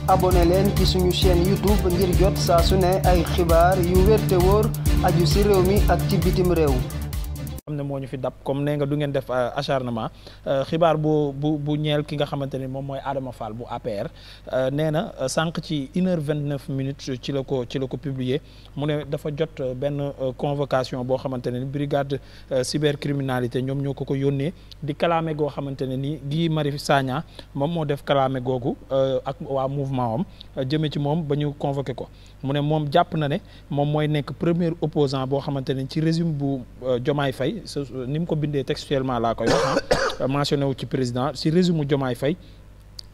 abonné leen ci suñu chaîne YouTube ngir jot saa su ne ay xibaar yu wér te wóor aju ci réew mi ak ci bitim réew. xam ne moo ñu fi dab comme nee nga du ngeen def acharnement xibaar bu ñeel ki nga xamante ni moom mooy Adama Fall bu APR nee na sànq ci 1h29 ci la ko publier mu ne dafa jot benn convocation boo xamante ne ni brigade cybercriminalité ñoom ñoo ko yónnee di kalaame goo xamante ne ni Guy Marius Sagna moom moo def kalaame googu ak waa mouvement am jëme ci moom ba ñu convoqué ko mu ne moom jàpp na ne moom mooy nekk premier opposant boo xamante ne ci régime bu Diomaye Faye ni mu ko bindee textuellement laa koy wax mentionné wu ci président si résumé Diomaye Faye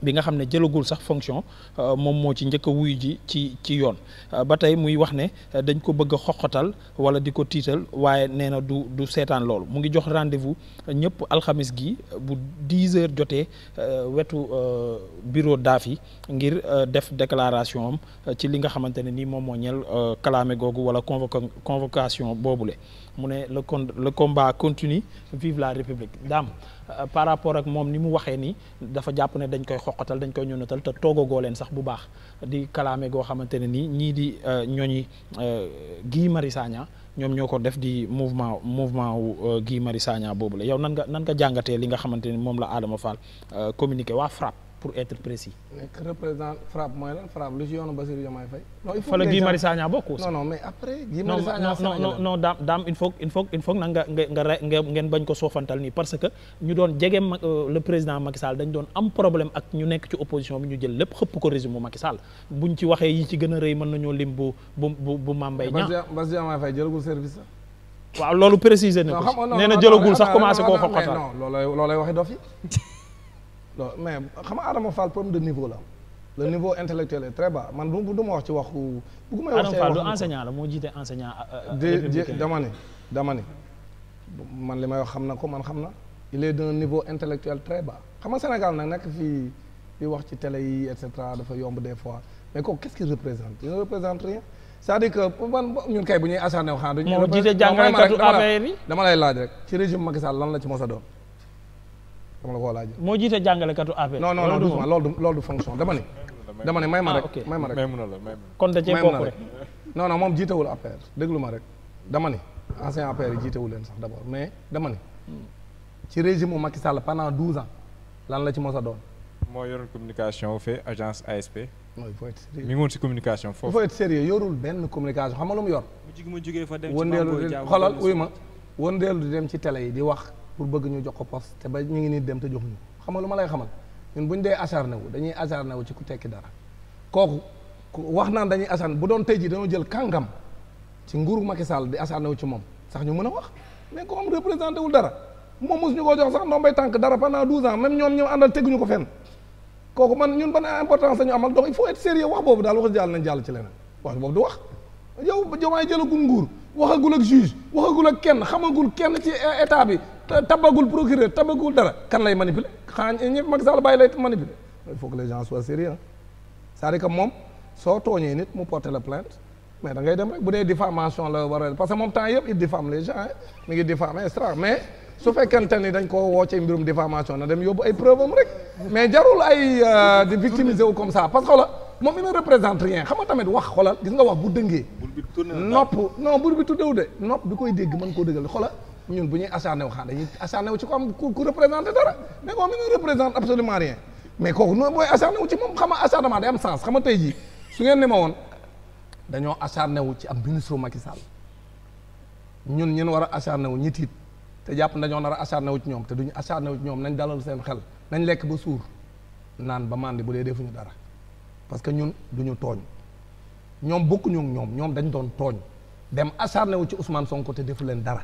bi nga xam ne jëlagul sax fonction moom moo ci njëkk a wuyu ji ci yoon ba tey muy wax ne dañ ko bëgg a xoqatal wala di ko tiital waaye nee na du seetaan loolu mu ngi jox rendez-vous ñëpp alxamis gi bu 10 heures jotee wetu bureau DAF ngir def déclaration am ci li nga xamante ne nii moom moo ñeel kalaame googu wala convocation boobule mu ne le combat continue vive la République daam par rapport ak moom ni mu waxee ni dafa jàpp ne dañ koy xoqatal dañ koy ñunatal te toogagoo leen sax bu baax di kalaame goo xamante ne nii ñii di ñooñi Guy Marius Sagna ñoom ñoo ko def di mouvement wu Guy Marius Sagna boobu la yow nan nga jàngatee li nga xamante ni moom la Adama Fall communiqué waa FRAPP pour être précis. nekk représentant FRAPP mooy lan FRAPP lu ci yoonu Bassirou Diomaye Faye. non il faut fa la Guy Marius Sagna bokk. non mais après. Guy Marius Sagna non daam il faut nag nga ngeen bañ ko soofantal nii parce que ñu doon jege le président Macky Sall dañ doon am problème ak ñu nekk ci opposition bi ñu jël lépp xëpp ko régime Macky Sall buñ ci waxee yi ci gën a rëy mën nañoo lim bu Mame Mbaye Niang. Bassirou Diomaye Faye jëlagul service sax. waaw loolu préciser na ko nee na jëlagul sax commencé koo xoqatal. non loolay waxi dof yi loolu mais xam nga Adama Fall problème de niveau la le niveau intellectuel est très bas man du ma wax ci waxu. bëgguma wax ci Adama Fall du enseignant la moo jiite enseignant. dama ne man li may wax xam na ko man xam na il est d'un niveau intellectuel très bas xam nga Sénégal nag nekk fii di wax ci télé yi et cetera dafa yomb des fois mais kooku qu'est-ce qu'il représente il ne représente rien c'est-à-dire que man ñun kay bu ñuy acharné wu xanaa duñu. moo jiite jàngalekatu APR yi dama lay laaj rek ci régime Macky Sall lan la ci mos a doon. dama la koo laaj. moo jiite jàngalekatu APR. non doucement loolu du fonction dama ne may ma rek. may ma rek kon da cee bokk rek. non moom jiitewul APR déglu ma rek dama ne ancien APR yi jiitewul leen sax d'abord mais dama ne ci régime mu Macky Sall pendant 12 ans lan la ci mos a doon. moo yoroon communication fait agence ASP. non il faut être sérieux mi ngi woon ci communication foofu. il faut être sérieux yorul benn communication xam nga lu mu yor. mu jógee fa dem ci wëndeelu xoolal uy ma wëndeelu di dem ci télé yi di wax. pour bëgg ñu jox ko poste te ba ñu ngi nii dem te jox ñu xam nga lu ma lay xamal ñun bu ñu dee acharné wu dañuy acharné wu ci ku tekki dara kooku wax naan dañuy acharné bu doon tey jii dañoo jël kàngam ci nguuru Macky Sall di acharné wu ci moom sax ñu mën a wax mais ko am représenté wul dara moom mosu ñu koo jox sax ndombay tànk dara pendant 12 ans même ñoom àndal teguñu ko fenn kooku man ñun ban importance la ñu amal donc il faut être sérieux wax boobu daal wax jàll nañ jàll ci leneen wax boobu du wax yow Diomaye jëlagul nguur waxagul ak juge waxagul ak kenn xamagul kenn ci état bi tabagul procureur tabagul dara kan lay manipuler xanaa ñëpp Macky Sall bàyyi lay manipuler il faut que les gens soient sérieux c'est-à-dire que moom soo tooñee nit mu porter la plainte mais da ngay dem rek bu dee diffamation la war a parce que moom temps yëpp il diffame les gens mi ngi diffamer extra mais su fekkente ni dañ koo woo ci mbirum diffamation na dem yóbbu ay preuve am rek mais jarul ay di victimiser wu comme ça parce que xoola moom il ne représente rien xam nga tamit wax xoolal gis nga wax bu dëngee nopp non bur bi tuddewu de nopp bi koy dégg mën koo dëggal xoola ñun bu ñuy acharné wu xam dañuy acharné wu ci ko am ku représenté dara mais moom il ne représente absolument rien mais kooku noonu booy acharné wu ci moom xam nga acharnement day am sens xam nga tey jii su ngeen ne ma woon dañoo acharné wu ci am ministre Macky Sall ñun war a acharné wu ñi tiit te jàpp dañoo nar a acharné wu ci ñoom te duñu acharné wu ci ñoom nañ dalal seen xel nañ lekk ba suur naan ba màndi bu dee defuñu dara parce que ñun duñu tooñ ñoom bokkuñu ak ñoom dañ doon tooñ dem acharné wu ci Ousmane Sonko te defu leen dara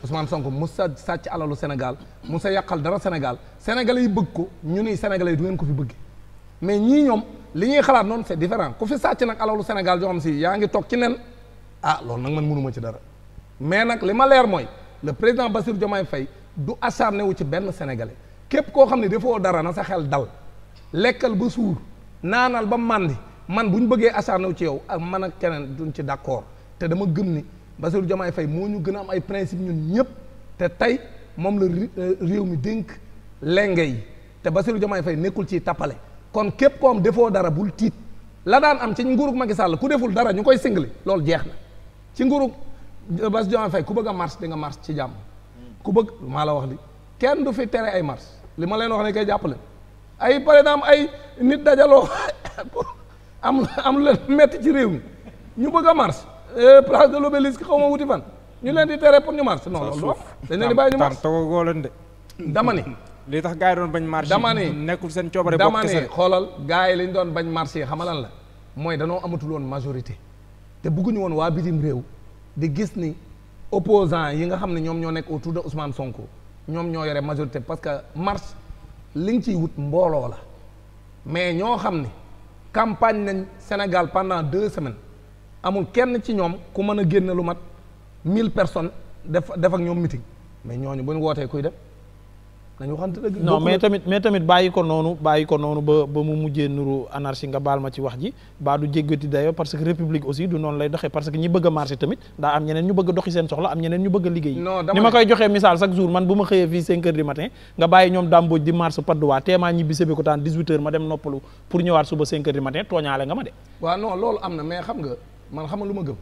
Ousmane Sonko mu sa sàcc alalu Sénégal mu sa yàqal dara Sénégal sénégalais yi bëgg ko ñu ni sénégalais yi du ngeen ko fi bëgg mais ñii ñoom li ñuy xalaat noonu c'est différent ku fi sàcc nag alalu Sénégal yoo xam si yaa ngi toog ci nen loolu nag man mënuma ci dara mais nag li ma leer mooy le président Bassirou Diomaye Faye du acharné wu ci benn sénégalais képp koo xam ne defoo dara na sa xel dal lekkal ba suur naanal ba màndi man bu ñu bëggee acharné wu ci yow ak man ak keneen duñ ci d'accord te dama gëm ni Bassirou Diomaye Faye moo ñu gën a am ay principe ñun ñëpp te tey moom la réew mi dénk lenge yi te Bassirou Diomaye Faye nekkul ci tappale kon képp koom defoo dara bul tiit la daan am ci nguurug Macky Sall ku deful dara ñu koy singli loolu jeex na ci nguurug Bassirou Diomaye Faye ku bëgg a marche di nga marche ci jàmm ku bëgg maa la wax li kenn du fi tere ay marche li ma leen wax ne koy jàppale ay par exemple ay nit dajaloo am lu leen metti ci réew mi ñu bëgg a marche place de l'Obélisque xaw ma wuti fan ñu leen di tere pour ñu marche non loolu wax dañ leen di bàyyi ñu marche togagoo leen de dama ni li tax gars yi doon bañ marche dama ni nekkul seen coobare dama bopp ni kese xoolal gars yi lañ doon bañ marche yi xamalan la mooy danoo amatul woon majorité te bëgguñu woon waa bitim réew di gis ni opposants yi nga xam ne ñoom ñoo nekk autour de Ousmane Sonko ñoom ñoo yore majorité parce que marche li nga ciy wut mbooloo la mais ñoo xam ni campagne nañ Sénégal pendant 2 semaines amul kenn ci ñoom ku mën a génne lu mat 1000 personnes def ak ñoom meeting mais ñooñu bu ñu wootee kuy dem nañu waxante dëgg. non mais tamit bàyyi ko noonu ba mu mujjee nuru anarchie nga baal ma ci wax ji baa du jéggati dayo parce que république aussi du noonu lay doxee parce que ñi bëgg a marché tamit daa am ñeneen ñu bëgg a doxi seen soxla am ñeneen ñu bëgg a liggéey. ni ma koy joxee misaal chaque jour man bu ma xëyee fii 5 heures du matin nga bàyyi ñoom dàmbooj di marche Padois teemaa ñibbi Sébikotane 18 heures ma dem noppalu pour ñëwaat suba 5 heures du matin tooñaale nga ma de. waaw non loolu am na mais xam nga man xam nga lu ma gëm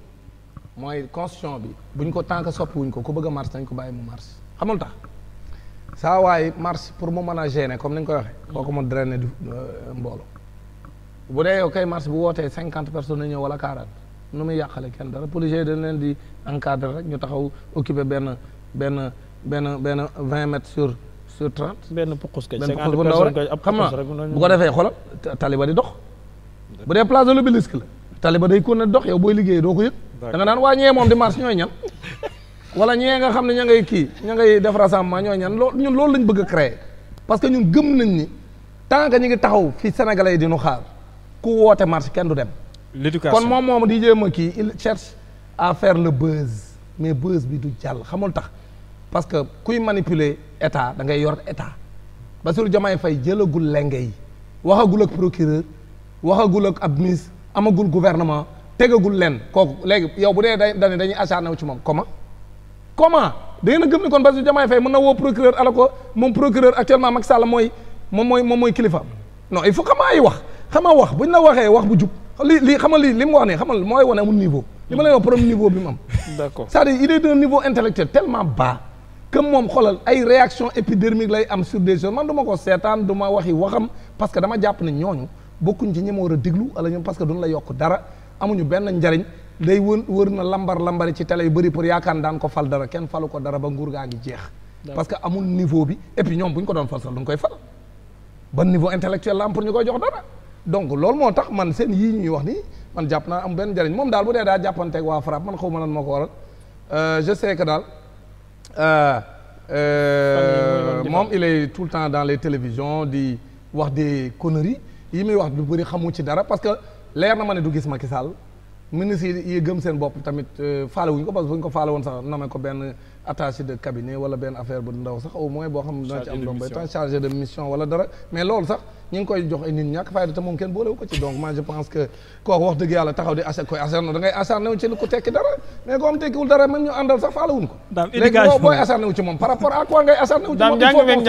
mooy constitution bi buñ ko tànk soppi wuñ ko ku bëgg a marche dañ ko bàyyi mu marche xamul tax saa waaye marche pour mu mën a gêner comme ni ñu koy waxee kooku mu drainer du mbooloo bu dee yow kay marche bu wootee 50 personnes ñëw wala 40 nu muy yàqale kenn dara policiers dañ leen di encadrer rek ñu taxaw occuper benn 20 mètres sur 30. benn pukus kay 50 bu ndaw rek xam nga bu ko defee xoolal taliba di dox bu dee place de l'Obélisque la taliba day continuer dox yow booy liggéey doo ko yëg da nga naan waa ñee moom di marche ñooy ñan wala ñee nga xam ne ña ngay def rassemblement ñooy ñan ñun loolu lañ bëgg a créer parce que ñun gëm nañ ni tant que ñu ngi taxaw fi Sénégalais yi di ñu xaar ku woote marche kenn du dem. l'éducation kon moom di jéem a kii il cherche à faire le buzz mais buzz bi du jàll xamul tax parce que kuy manipuler état da ngay yor état Bassirou Diomaye Faye jëlagul lenge yi waxagul ak procureur waxagul ak ab ministre amagul gouvernement tegagul leen kooku léegi yow bu dee dañuy acharné wu ci moom comment da ngeen a gëm ni kon Bassirou Diomaye Faye mën na woo procureur ala ko moom procureur actuellement Macky Sall mooy kilifa non il faut xamaa wax buñ la waxee wax bu jub li mu wax ne xamal mooy wane amul niveau li ma lay wax problème niveau bi mu am d'accord c'est-à-dire il est d'un niveau intellectuel tellement bas que moom xoolal ay réaction épidermique lay am sur des choses man du ma ko seetaan du ma waxam parce que dama jàpp ne ñooñu bokkuñ ci ñi ma war a déglu wala ñoom parce que duñ la yokk dara amuñu benn njariñ day wër na lambari ci télé yu bëri pour yaakaar daan ko fal dara kenn falu ko dara ba nguur gaa ngi jeex parce que amul niveau bi et puis ñoom bu ñu ko doon fal sax duñ koy fal ban niveau intellectuel la am pour ñu koy jox dara donc loolu moo tax man seen yii ñuy wax nii man jàpp naa am benn njariñ moom daal bu dee daa jàppanteeg waa FRAPP man xaw ma lan moo ko waral je sais que daal moom il est tout le temps dans les télévisions di wax des conneries yi muy wax du bëri xamu ci dara parce que leer na ma ne du gis Macky Sall ministre yi gëm seen bopp tamit faale wuñ ko parce que bu ñu ko faale woon sax nommé ko benn attaché de cabinet wala benn affaire bu ndaw sax au moins boo xam ne dina ci am doom bay temps chargé de mission wala dara mais loolu sax ñu ngi koy jox ay nit ñàkk fayda te moom kenn boolewu ko ci donc moi je pense que kooku wax dëgg yàlla taxaw di koy acharné da ngay acharné wu ci ku tekki dara mais comme tekkiwul dara même ñu àndal sax faale wuñ ko léegi booy acharné wu ci moom par rapport à quoi ngay acharné wu ci moom njàng meeg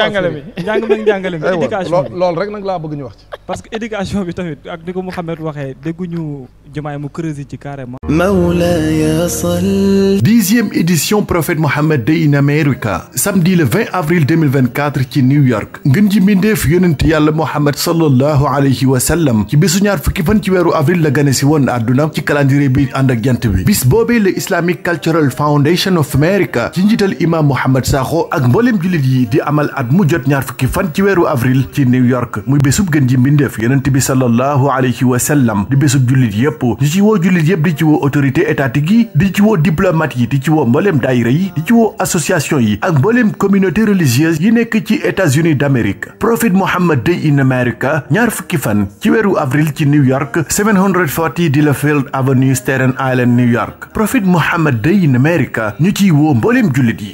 njàngale mi éducation bi loolu rek nag laa bëgg ñu wax ci parce que éducation bi tamit ak ni ko Mouhamed waxee dégguñu Diomaye mu creuser ci carrément. Mawlaya Sall. 10e édition Prophète Mohammed Day in America samedi le 20 avril 2024 ci New York ngën ji mbindeef yonent yàlla Mohammed sallallahu alayhi wa sallam ci bésu ñaar fukki fan ci weeru avril la gane si woon àdduna ci calendrier bi ànd ak jant bi bis boobee le Islamic Cultural Foundation of America ci njiital imam Mohamed Sakho ak mbooleem jullit yi di amal at mu jot ñaar fukki fan ci weeru avril ci New York muy bésub gën ji mbindeef yonent bi sallallahu alayhi wa sallam di bésub jullit yépp di ci woo jullit yépp di ci woo autorité étatique yi di ci woo diplomate yi di ci woo mbooleem daayira yi di ci woo association yi ak mbooleem communauté religieuse yi nekk ci États-Unis d'Amérique Prophet Mohammed Day in America ñaar fukki fan ci weeru avril ci New York 740 Delafield Avenue Staten Island New York Prophet Mohammed Day in America ñu ciy woo mbooleem jullit yi